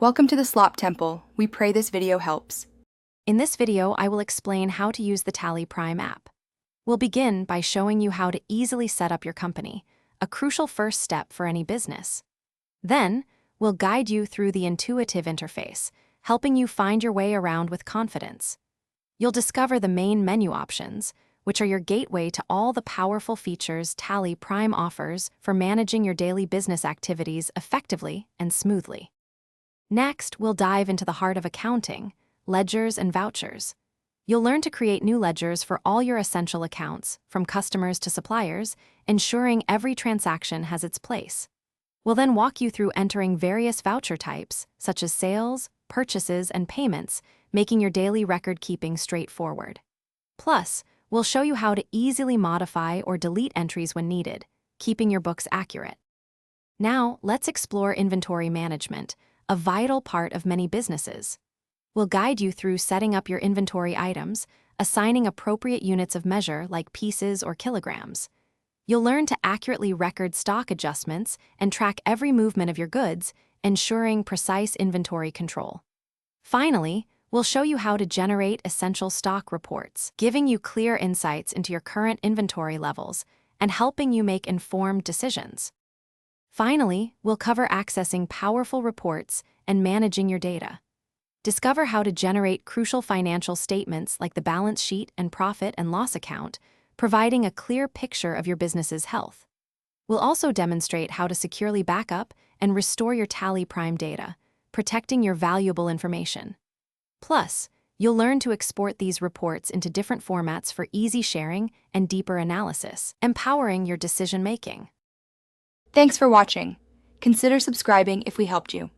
Welcome to the Slop Temple. We pray this video helps. In this video, I will explain how to use the Tally Prime app. We'll begin by showing you how to easily set up your company, a crucial first step for any business. Then, we'll guide you through the intuitive interface, helping you find your way around with confidence. You'll discover the main menu options, which are your gateway to all the powerful features Tally Prime offers for managing your daily business activities effectively and smoothly. Next, we'll dive into the heart of accounting, ledgers and vouchers. You'll learn to create new ledgers for all your essential accounts, from customers to suppliers, ensuring every transaction has its place. We'll then walk you through entering various voucher types, such as sales, purchases, and payments, making your daily record-keeping straightforward. Plus, we'll show you how to easily modify or delete entries when needed, keeping your books accurate. Now, let's explore inventory management, a vital part of many businesses. We'll guide you through setting up your inventory items, assigning appropriate units of measure like pieces or kilograms. You'll learn to accurately record stock adjustments and track every movement of your goods, ensuring precise inventory control. Finally, we'll show you how to generate essential stock reports, giving you clear insights into your current inventory levels and helping you make informed decisions. Finally, we'll cover accessing powerful reports and managing your data. Discover how to generate crucial financial statements like the balance sheet and profit and loss account, providing a clear picture of your business's health. We'll also demonstrate how to securely backup and restore your Tally Prime data, protecting your valuable information. Plus, you'll learn to export these reports into different formats for easy sharing and deeper analysis, empowering your decision-making. Thanks for watching. Consider subscribing if we helped you.